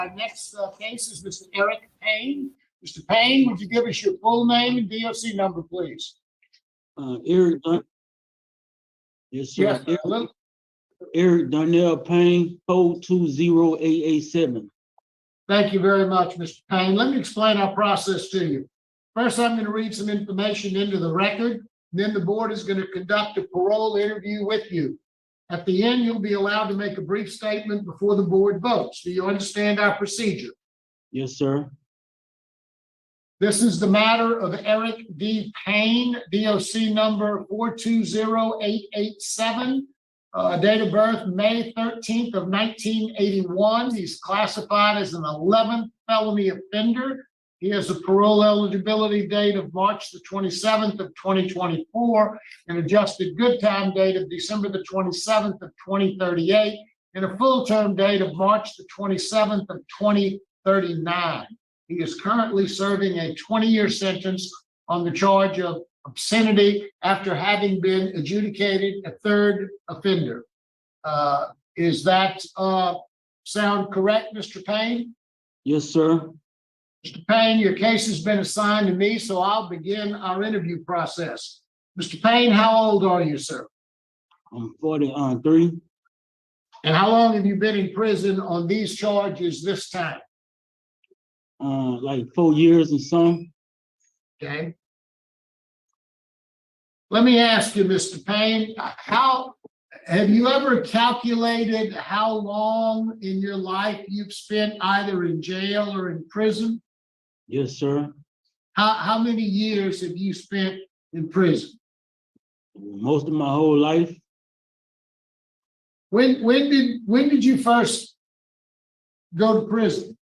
Our next case is Mr. Eric Payne. Mr. Payne, would you give us your full name and DOC number, please? Eric, yes, sir. Yes, Eric Darnell Payne, 420887. thank you very much, Mr. Payne. Let me explain our process to you. First, I'm going to read some information into the record. Then the board is going to conduct a parole interview with you. At the end, you'll be allowed to make a brief statement before the board votes. Do you understand our procedure? Yes, sir. This is the matter of Eric D. Payne, DOC number 420887. Date of birth, May 13th of 1981. He's classified as an 11th felony offender. He has a parole eligibility date of March the 27th of 2024, an adjusted good time date of December the 27th of 2038, and a full term date of March the 27th of 2039. He is currently serving a 20-year sentence on the charge of obscenity after having been adjudicated a third offender. Is that sound correct, Mr. Payne? Yes, sir. Mr. Payne, your case has been assigned to me, so I'll begin our interview process. Mr. Payne, how old are you, sir? I'm 43. And how long have you been in prison on these charges this time? Like 4 years and some. Okay. Let me ask you, Mr. Payne, how have you ever calculated how long in your life you've spent either in jail or in prison? Yes, sir. How many years have you spent in prison? Most of my whole life. When did you first go to prison?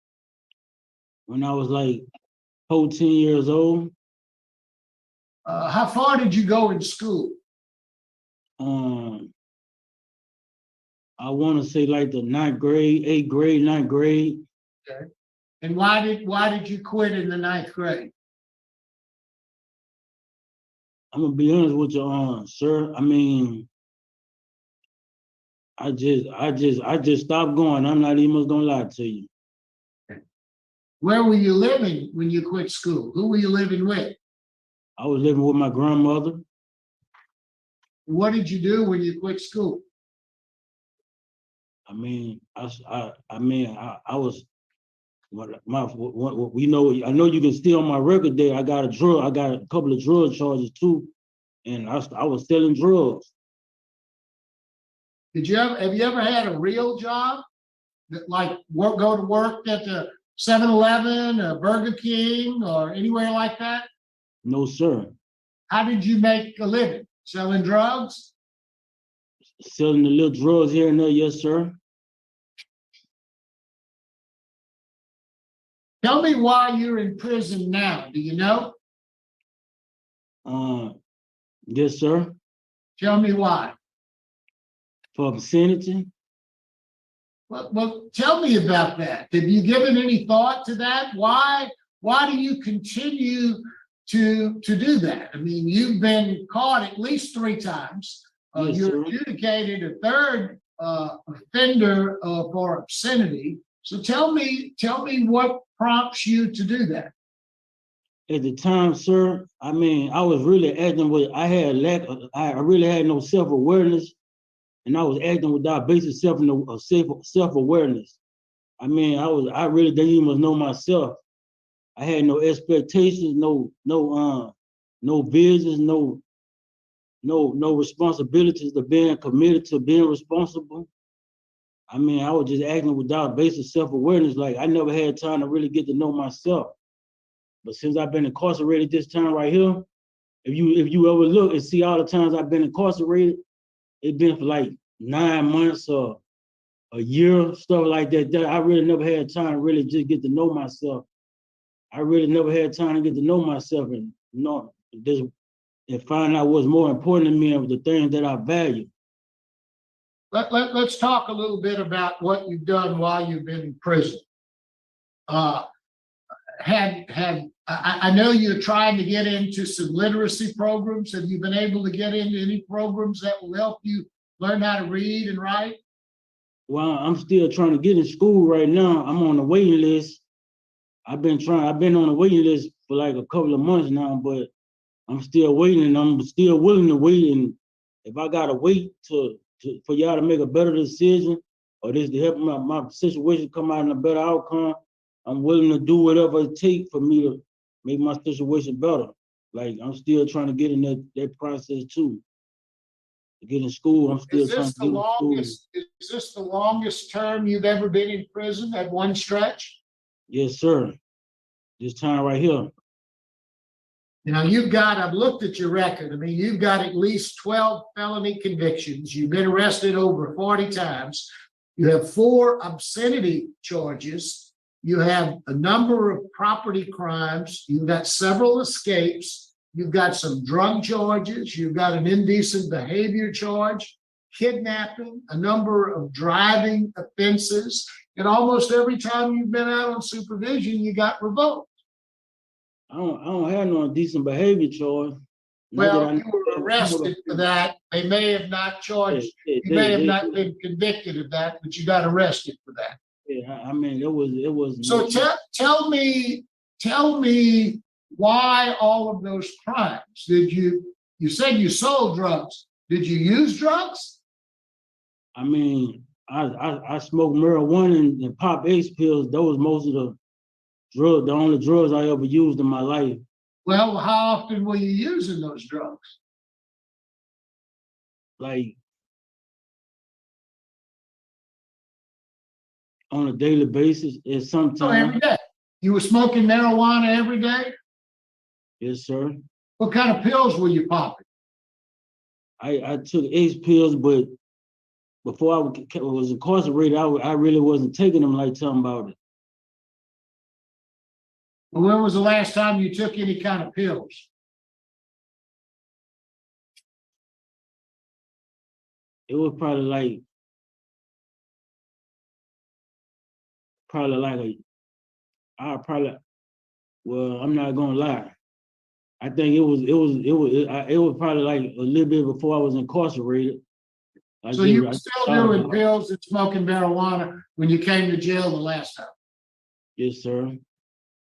When I was like 14 years old. How far did you go in school? I want to say like the 9th grade, 8th grade, 9th grade. Okay. And why did you quit in the 9th grade? I'm gonna be honest with you, sir. I mean, I just stopped going. I'm not even gonna lie to you. Where were you living when you quit school? Who were you living with? I was living with my grandmother. What did you do when you quit school? I mean, I was, we know, I know you can see on my record there, I got a couple of drug charges too, and I was selling drugs. Have you ever had a real job that like go to work at the 7-Eleven or Burger King or anywhere like that? No, sir. How did you make a living? Selling drugs? Selling the little drugs here and there, yes, sir. Tell me why you're in prison now. Do you know? Yes, sir. Tell me why. For obscenity. Well, tell me about that. Have you given any thought to that? Why do you continue to do that? I mean, you've been caught at least 3 times. Yes, you're sir. adjudicated a third offender for obscenity. So tell me what prompts you to do that? At the time, sir, I mean, I was really acting with, I really had no self-awareness, and I was acting without basic self-awareness. I mean, I really didn't even know myself. I had no expectations, no business, no responsibilities to being committed to being responsible. I mean, I was just acting without basic self-awareness. Like I never had time to really get to know myself. But since I've been incarcerated this time right here, if you ever look and see all the times I've been incarcerated, it's been for like 9 months or a year, stuff like that. I really never had time to really just get to know myself. I really never had time to get to know myself and find out what's more important to me and the things that I value. Let's talk a little bit about what you've done while you've been in prison. I know you're trying to get into some literacy programs. Have you been able to get into any programs that will help you learn how to read and write? Well, I'm still trying to get in school right now. I'm on the waiting list. I've been on the waiting list for like a couple of months now, but I'm still waiting, and I'm still willing to wait. And if I gotta wait for y'all to make a better decision, or this to help my situation come out in a better outcome, I'm willing to do whatever it takes for me to make my situation better. Like I'm still trying to get in that process too. To get in school, I'm still Is trying this to the get in school. is this the longest term you've ever been in prison at one stretch? Yes, sir. This time right here. Now, I've looked at your record. I mean, you've got at least 12 felony convictions. You've been arrested over 40 times. You have 4 obscenity charges. You have a number of property crimes. You've got several escapes. You've got some drug charges. You've got an indecent behavior charge, kidnapping, a number of driving offenses. And almost every time you've been out on supervision, you got revoked. I don't have no indecent behavior charge. Well, you were arrested for that. They may have not charged, you may have not been convicted of that, but you got arrested for that. Yeah, I mean, it was. So tell me why all of those crimes? You said you sold drugs. Did you use drugs? I mean, I smoked marijuana and pop ace pills. Those most of the only drugs I ever used in my life. Well, how often were you using those drugs? Like on a daily basis, and Oh, sometimes. every day. You were smoking marijuana every day? Yes, sir. What kind of pills were you popping? I took ace pills, but before I was incarcerated, I really wasn't taking them like talking about it. Well, when was the last time you took any kind of pills? It was probably like well, I'm not gonna lie. I think it was probably like a little bit before I was incarcerated. So you were still doing pills and smoking marijuana when you came to jail the last time? Yes, sir.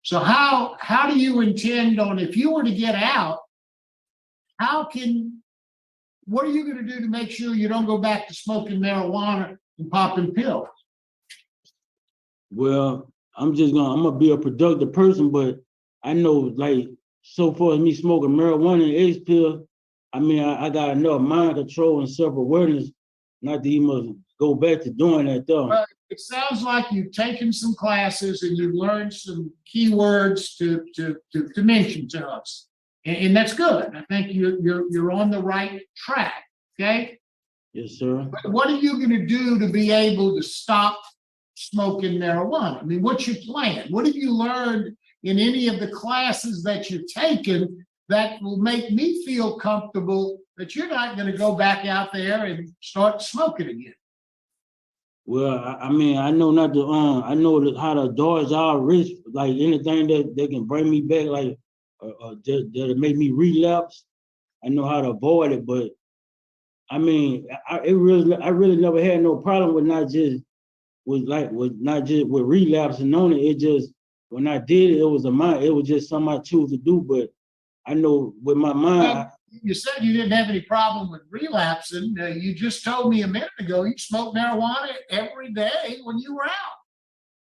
So how do you intend on, if you were to get out, what are you going to do to make sure you don't go back to smoking marijuana and popping pills? Well, I'm gonna be a productive person, but I know like so far as me smoking marijuana and ace pill, I mean I got enough mind control and self-awareness not to even go back to doing that though. Well, it sounds like you've taken some classes and you've learned some keywords to mention to us. And that's good. I think you're on the right track. Okay. Yes, sir. But what are you going to do to be able to stop smoking marijuana? I mean, what's your plan? What have you learned in any of the classes that you've taken that will make me feel comfortable that you're not going to go back out there and start smoking again? Well, I mean, I know not to. I know how to dodge all risk, like anything that can bring me back, like that'll make me relapse. I know how to avoid it, but I mean, I really never had no problem with not just with relapsing on it. It just when I did it, it was just something I chose to do. But I know with my mind. Well, you said you didn't have any problem with relapsing. You just told me a minute ago you smoked marijuana every day when you were out.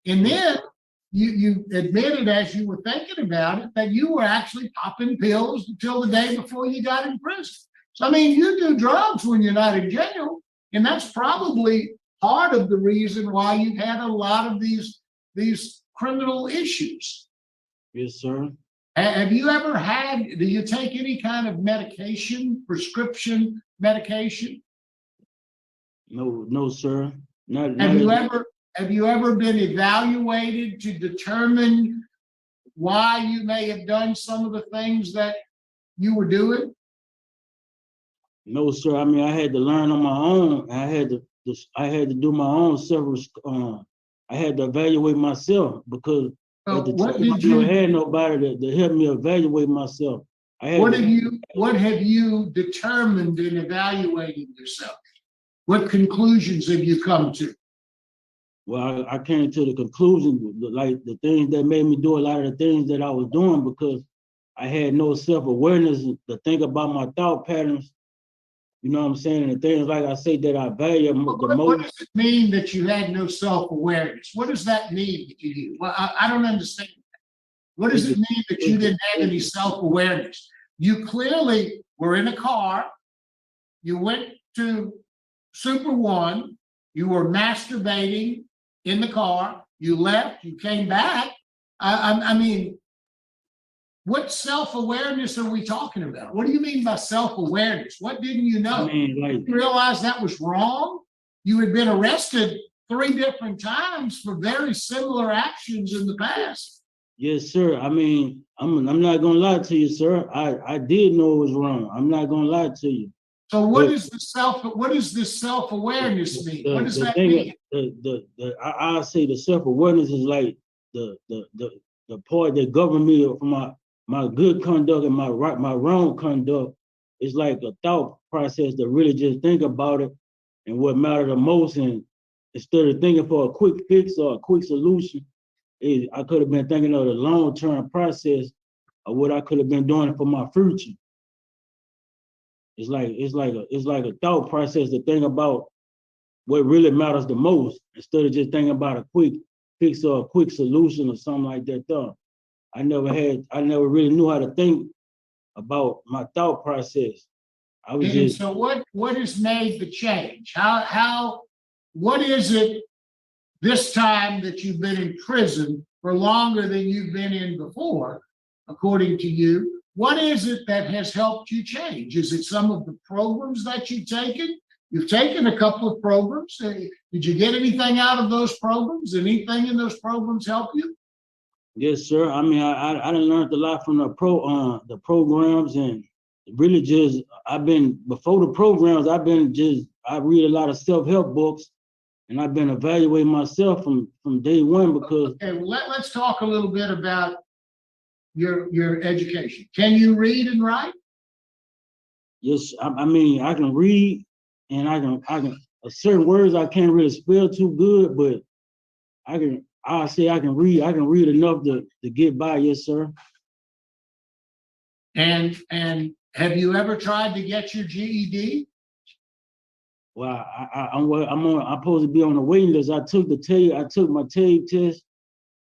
And then you admitted as you were thinking about it that you were actually popping pills until the day before you got in prison. So, I mean, you do drugs when you're not in jail. And that's probably part of the reason why you've had a lot of these criminal issues. Yes, sir. Have you ever do you take any kind of medication, prescription medication? No, sir. Have you ever been evaluated to determine why you may have done some of the things that you were doing? No, sir. I mean, I had to learn on my own. I had to do my own several. I had to evaluate myself because at the time I never had nobody to help me evaluate myself. What have you determined in evaluating yourself? What conclusions have you come to? Well, I came to the conclusion, like the things that made me do a lot of the things that I was doing because I had no self-awareness to think about my thought patterns. You know what I'm saying? And the things, like I say, that I value the What most. does it mean that you had no self-awareness? What does that mean to you? Well, I don't understand. What does it mean that you didn't have any self-awareness? You clearly were in a car, you went to Super One, you were masturbating in the car, you left, you came back. I mean, what self-awareness are we talking about? What do you mean by self-awareness? What didn't you know? I mean, like, You realize that was wrong? You had been arrested 3 different times for very similar actions in the past. yes, sir. I mean, I'm not gonna lie to you, sir. I did know it was wrong. I'm not gonna lie to you. So what But is this self-awareness mean? What does the that thing, mean? I say the self-awareness is like the part that govern me for my good conduct and my wrong conduct. It's like a thought process to really just think about it and what matters the most. And instead of thinking for a quick fix or a quick solution, I could have been thinking of the long-term process of what I could have been doing for my future. It's like a thought process to think about what really matters the most instead of just thinking about a quick fix or a quick solution or something like that. I never really knew how to think about my thought process. I was And just, so what has made the change? What is it this time that you've been in prison for longer than you've been in before, according to you? What is it that has helped you change? Is it some of the programs that you've taken? You've taken a couple of programs. Did you get anything out of those programs? Anything in those programs help you? yes, sir. I mean, I done learned a lot from the programs and really just, before the programs, I read a lot of self-help books and I've been evaluating myself from day one because. Okay, well, let's talk a little bit about your education. Can you read and write? Yes, I mean, I can read and I can certain words I can't really spell too good, but I'll say I can read enough to get by, yes, sir. And have you ever tried to get your GED? Well, I'm supposed to be on the waiting list. I took my TABE test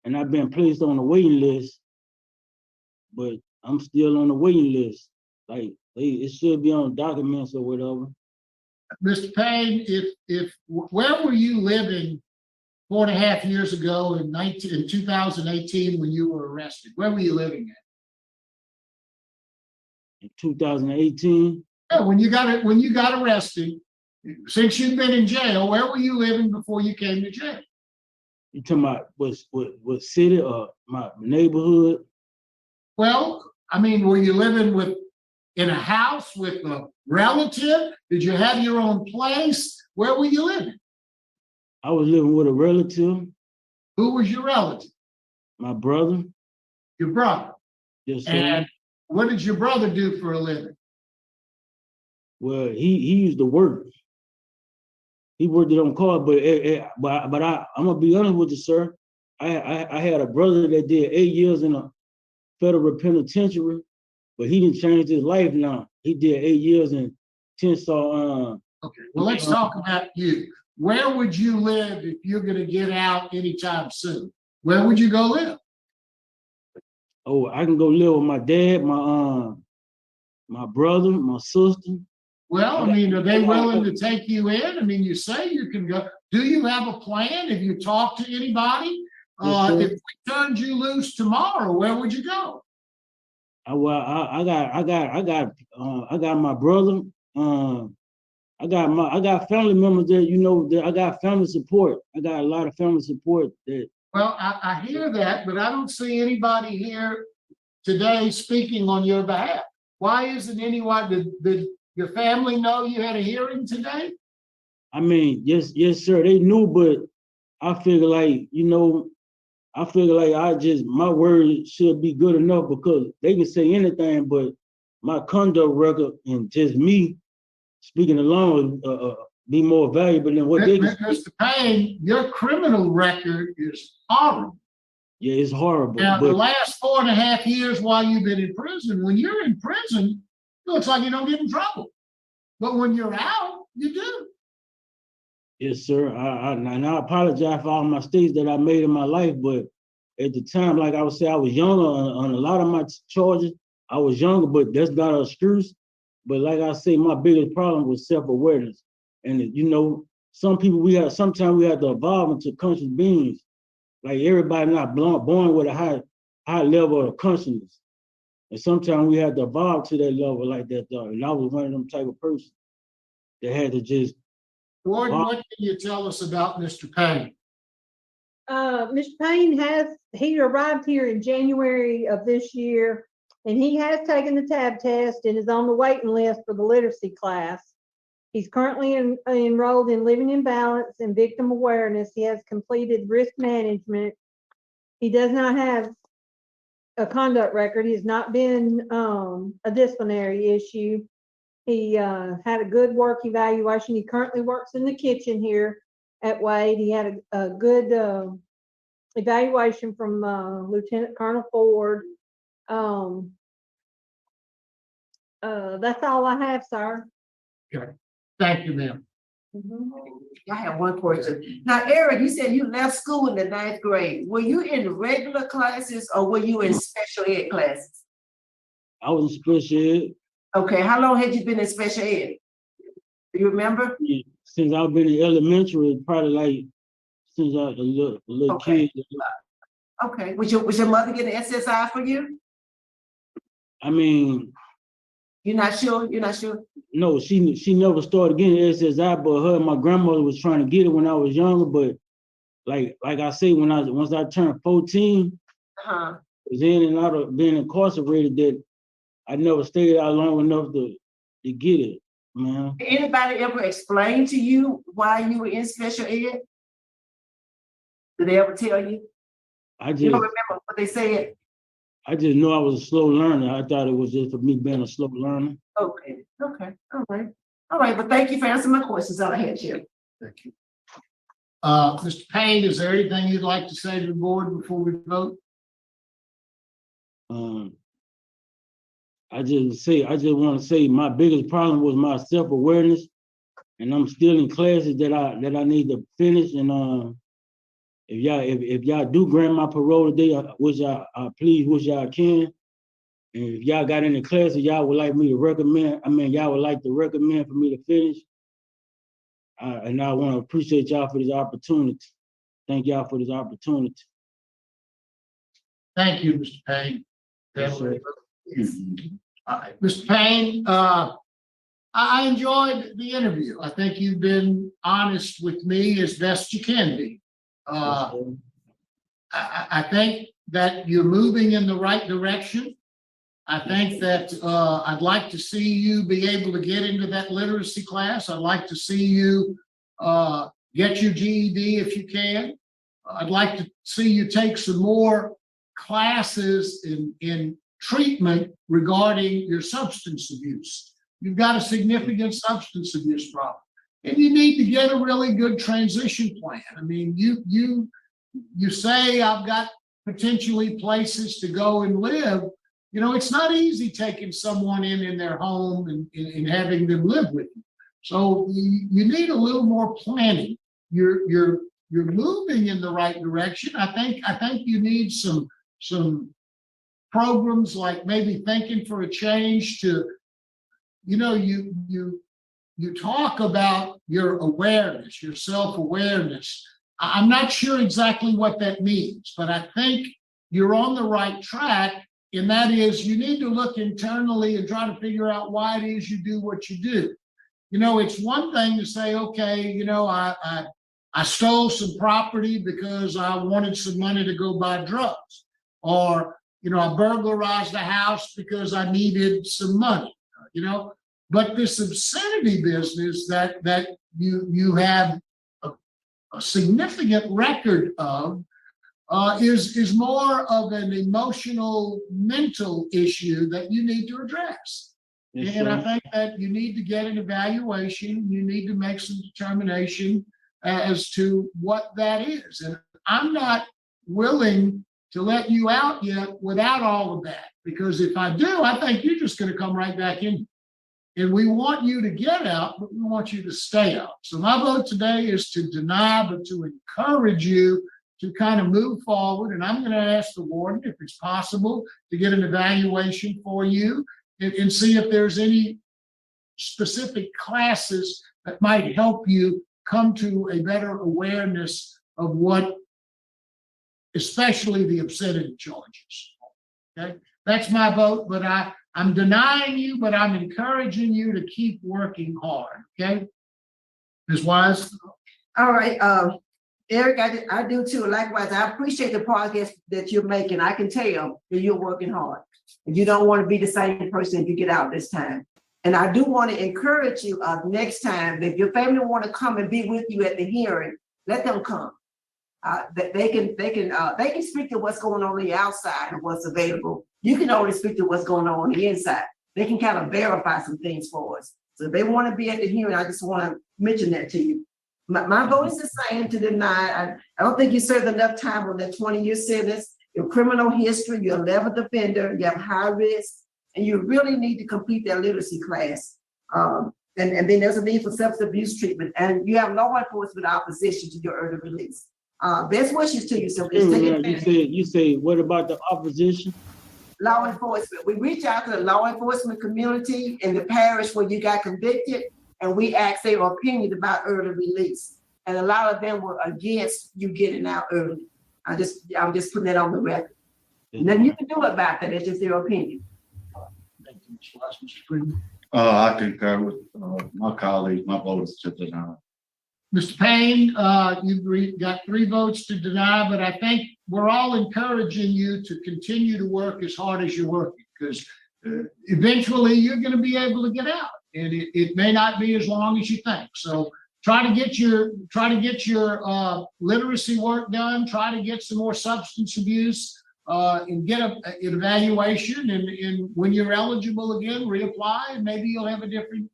and I've been placed on the waiting list, but I'm still on the waiting list. Like it should be on documents or whatever. Mr. Payne, if where were you living 4.5 years ago in 2018 when you were arrested? Where were you living at? In 2018. Yeah, when you got arrested, since you've been in jail, where were you living before you came to jail? You talking about what city or my neighborhood? Well, I mean, were you living in a house with a relative? Did you have your own place? Where were you living? I was living with a relative. Who was your relative? My brother. Your brother. Yes, sir. And what did your brother do for a living? Well, he used to work. He worked it on cars, but I'm gonna be honest with you, sir. I had a brother that did 8 years in a federal penitentiary, but he didn't change his life now. He did 8 years in Tenshaw. Okay, well, let's talk about you. Where would you live if you're going to get out anytime soon? Where would you go live? Oh, I can go live with my dad, my brother, my sister. Well, I mean, are they willing to take you in? I mean, you say you can go. Do you have a plan? Have you talked to anybody? Yes, If we turned you loose tomorrow, where would you go? I got my brother. I got family members that I got family support. I got a lot of family support that. Well, I hear that, but I don't see anybody here today speaking on your behalf. Why isn't anyone? Did your family know you had a hearing today? I mean, yes, sir. They knew, but I figure like, my word should be good enough because they can say anything, but my conduct record and just me speaking alone be more valuable than what they. Mr. Payne, your criminal record is horrible. Yeah, it's horrible. Now, the But last 4.5 years while you've been in prison, when you're in prison, it looks like you don't get in trouble. But when you're out, you do. yes, sir. And I apologize for all my mistakes that I made in my life, but at the time, like I would say, I was younger on a lot of my charges. I was younger, but that's not an excuse. But like I say, my biggest problem was self-awareness. And you know, sometimes we have to evolve into conscious beings. Like everybody not born with a high level of consciousness. And sometimes we have to evolve to that level like that. And I was one of them type of person that had to just. Ward, what can you tell us about Mr. Payne? Mr. Payne he arrived here in January of this year, and he has taken the TAB test and is on the waiting list for the literacy class. He's currently enrolled in living in balance and victim awareness. He has completed risk management. He does not have a conduct record. He has not been a disciplinary issue. He had a good work evaluation. He currently works in the kitchen here at Wade. He had a good evaluation from Lieutenant Colonel Ford. That's all I have, sir. Okay. Thank you, ma'am. I have one question. Now, Eric, you said you left school in the 9th grade. Were you in regular classes or were you in special ed classes? I was in special ed. Okay, how long had you been in special ed? Do you remember? Yeah, since I've been in elementary, probably like since I was a little Okay. kid. Okay, was your mother getting SSI for you? I mean, You're not sure? You're not sure? no, she never started getting SSI, but her and my grandmother was trying to get it when I was younger. But like I say, once I turned 14, was in and out of being incarcerated, that I never stayed out long enough to get it, man. Did anybody ever explain to you why you were in special ed? Did they ever tell you? I You don't just remember what they said? knew I was a slow learner. I thought it was just for me being a slow learner. Okay, all right. All right, but thank you for answering my questions. All I had, Chair. Thank you. Mr. Payne, is there anything you'd like to say to the board before we vote? I just want to say my biggest problem was my self-awareness, and I'm still in classes that I need to finish. And if y'all do grant my parole today, I please wish y'all can. And if y'all got any classes y'all would like me to recommend, y'all would like to recommend for me to finish, and I want to appreciate y'all for this opportunity. Thank y'all for this opportunity. Thank you, Mr. Payne. Yes, sir. All right, Mr. Payne, I enjoyed the interview. I think you've been honest with me as best you can be. I think that you're moving in the right direction. I think that I'd like to see you be able to get into that literacy class. I'd like to see you get your GED if you can. I'd like to see you take some more classes in treatment regarding your substance abuse. You've got a significant substance abuse problem, and you need to get a really good transition plan. I mean, you say I've got potentially places to go and live. You know, it's not easy taking someone in their home and having them live with you. So you need a little more planning. You're moving in the right direction. I think you need some programs like maybe Thinking for a Change to, you know, you talk about your awareness, your self-awareness. I'm not sure exactly what that means, but I think you're on the right track. And that is, you need to look internally and try to figure out why it is you do what you do. You know, it's one thing to say, okay, you know, I stole some property because I wanted some money to go buy drugs. Or, you know, I burglarized a house because I needed some money, you know. But this obscenity business that you have a significant record of is more of an emotional, mental issue that you need to address. Yes, And I sir. think that you need to get an evaluation, you need to make some determination as to what that is. And I'm not willing to let you out yet without all of that, because if I do, I think you're just gonna come right back in. And we want you to get out, but we want you to stay out. So my vote today is to deny, but to encourage you to kind of move forward. And I'm gonna ask the warden if it's possible to get an evaluation for you and see if there's any specific classes that might help you come to a better awareness of what, especially the obscenity charges. Okay, that's my vote, but I'm denying you, but I'm encouraging you to keep working hard, okay? Ms. Wise? All right, Eric, I do too. Likewise, I appreciate the progress that you're making. I can tell that you're working hard. And you don't want to be the same person if you get out this time. And I do want to encourage you next time, that if your family want to come and be with you at the hearing, let them come. That they can speak to what's going on the outside and what's available. You can only speak to what's going on the inside. They can kind of verify some things for us. So if they want to be at the hearing, I just want to mention that to you. My vote is the same, to deny. I don't think you served enough time on that 20-year sentence. Your criminal history, you're a 11th offender, you have high risk, and you really need to complete that literacy class. And then there's a need for substance abuse treatment, and you have law enforcement opposition to your early release. Best wishes to you. So You say, what about the opposition? Law enforcement. We reach out to the law enforcement community in the parish where you got convicted, and we ask their opinion about early release. And a lot of them were against you getting out early. I'm just putting that on the record. Nothing you can do about that. It's just their opinion. Thank you, Ms. Wise. Mr. Freeman? I concur with my colleague. My vote is to deny. Mr. Payne, you've got 3 votes to deny, but I think we're all encouraging you to continue to work as hard as you're working, because eventually you're going to be able to get out, and it may not be as long as you think. So try to get your literacy work done. Try to get some more substance abuse and get an evaluation. And when you're eligible again, reapply, and maybe you'll have a different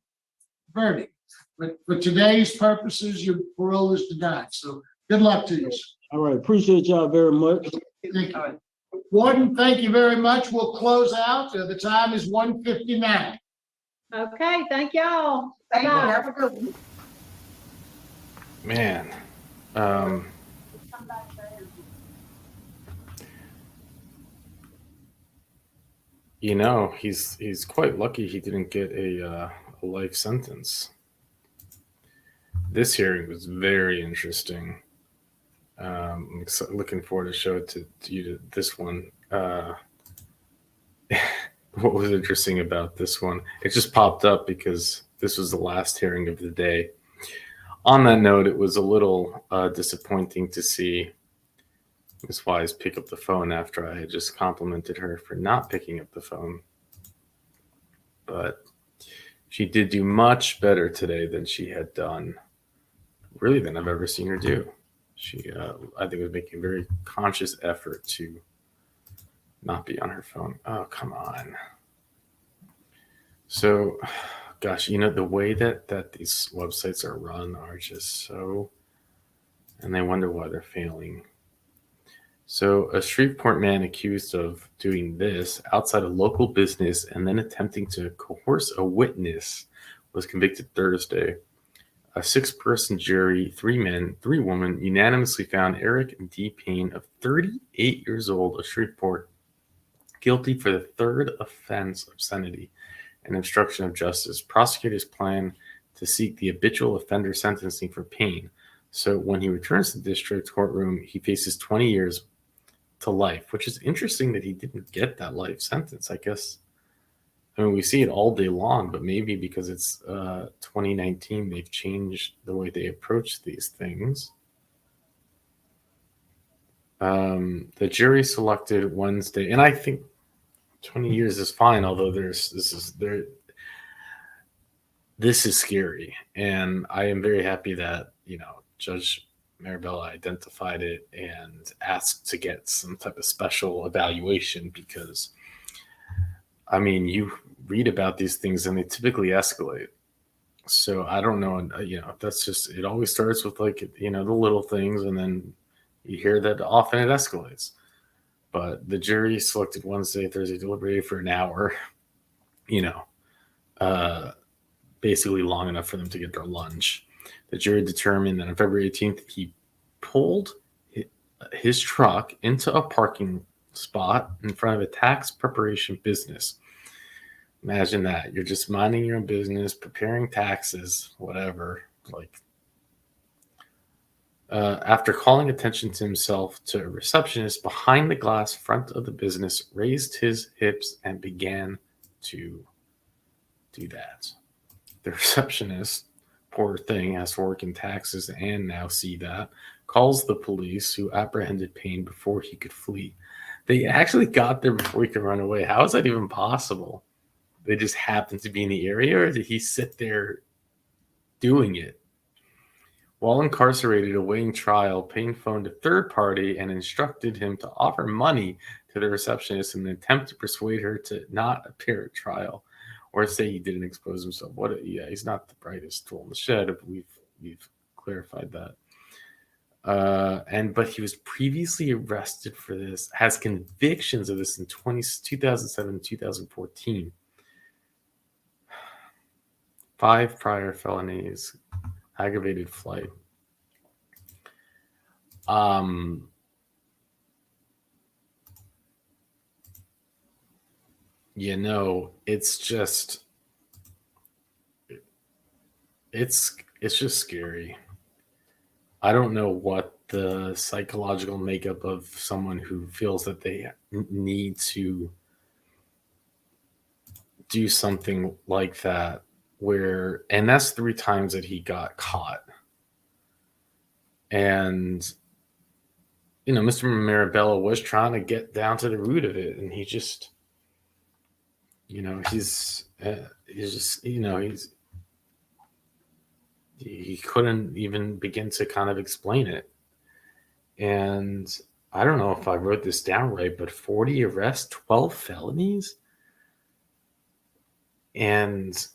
verdict. But for today's purposes, your parole is denied. So good luck to you. All right, appreciate y'all very much. Thank you. Warden, thank you very much. We'll close out. The time is 1:59. Okay, thank y'all. Thank you. Bye. Have a good one. Man, you know, he's quite lucky he didn't get a life sentence. This hearing was very interesting. I'm looking forward to show it to you. This one. What was interesting about this one? It just popped up because this was the last hearing of the day. On that note, it was a little disappointing to see Ms. Wise pick up the phone after I had just complimented her for not picking up the phone. But she did do much better today than she had done, really, than I've ever seen her do. She, I think, was making a very conscious effort to not be on her phone. Oh, come on. So, gosh, you know, the way that these websites are run are just so, and they wonder why they're failing. So a Shreveport man accused of doing this outside a local business and then attempting to coerce a witness was convicted Thursday. A 6-person jury, 3 men, 3 women, unanimously found Eric D Payne, of 38 years old, of Shreveport, guilty for the 3rd offense, obscenity and obstruction of justice. Prosecutors plan to seek the habitual offender sentencing for Payne. So when he returns to the district courtroom, he faces 20 years to life, which is interesting that he didn't get that life sentence. I guess, I mean, we see it all day long, but maybe because it's 2019, they've changed the way they approach these things. The jury selected Wednesday, and I think 20 years is fine, although this is scary. And I am very happy that, you know, Judge Marabella identified it and asked to get some type of special evaluation, because, I mean, read about these things and they typically escalate. So I don't know, that's just, it always starts with like, the little things, and then you hear that often it escalates. But the jury selected Wednesday, Thursday, deliberated for an hour, basically long enough for them to get their lunch. The jury determined that on February 18th, he pulled his truck into a parking spot in front of a tax preparation business. Imagine that. You're just minding your own business, preparing taxes, whatever. After calling attention to himself to a receptionist behind the glass front of the business, raised his hips and began to do that. The receptionist, poor thing, has to work in taxes and now see that, calls the police, who apprehended Payne before he could flee. They actually got there before he could run away. How is that even possible? They just happened to be in the area, or did he sit there doing it? While incarcerated awaiting trial, Payne phoned a third party and instructed him to offer money to the receptionist in an attempt to persuade her to not appear at trial, or say he didn't expose himself. He's not the brightest tool in the shed. We've clarified that. But he was previously arrested for this, has convictions of this in 2007, 2014. 5 prior felonies, aggravated flight. It's just, it's just scary. I don't know what the psychological makeup of someone who feels that they need to do something like that, and that's 3 times that he got caught. And, Mr. Marabella was trying to get down to the root of it, and he just, he couldn't even begin to kind of explain it. And I don't know if I wrote this down right, but 40 arrests, 12 felonies, and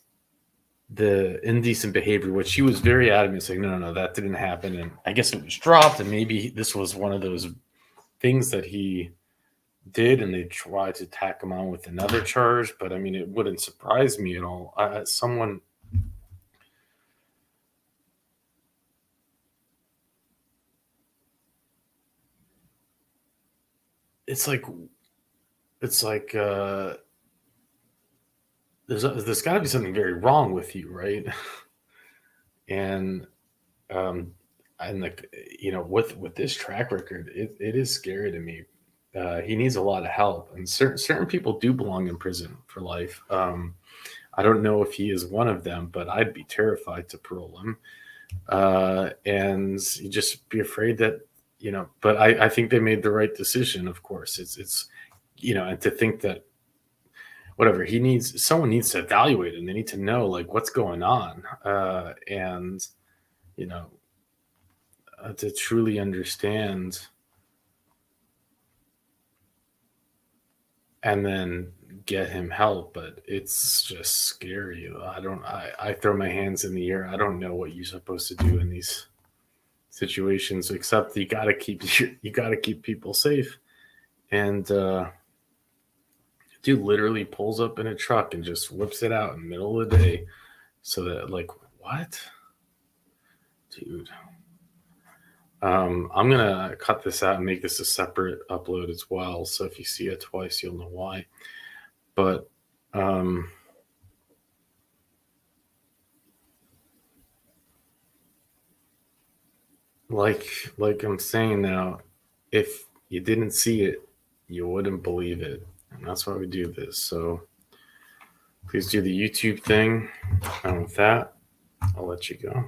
the indecent behavior, which he was very adamant saying, no, that didn't happen. And I guess it was dropped, and maybe this was one of those things that he did, and they tried to tack him on with another charge. But I mean, it wouldn't surprise me at all. It's like there's got to be something very wrong with you, right? And with this track record, it is scary to me. He needs a lot of help, and certain people do belong in prison for life. I don't know if he is one of them, but I'd be terrified to parole him. And you just be afraid that, but I think they made the right decision. Of course, it's and to think that whatever someone needs to evaluate it, and they need to know like what's going on, and to truly understand, and then get him help. But it's just scary. I throw my hands in the air. I don't know what you're supposed to do in these situations, except you got to keep people safe. And dude literally pulls up in a truck and just whips it out in the middle of the day, so that, like, what, dude? I'm gonna cut this out and make this a separate upload as well, so if you see it twice, you'll know why. But like I'm saying now, if you didn't see it, you wouldn't believe it. And that's why we do this. So please do the YouTube thing. And with that, I'll let you go.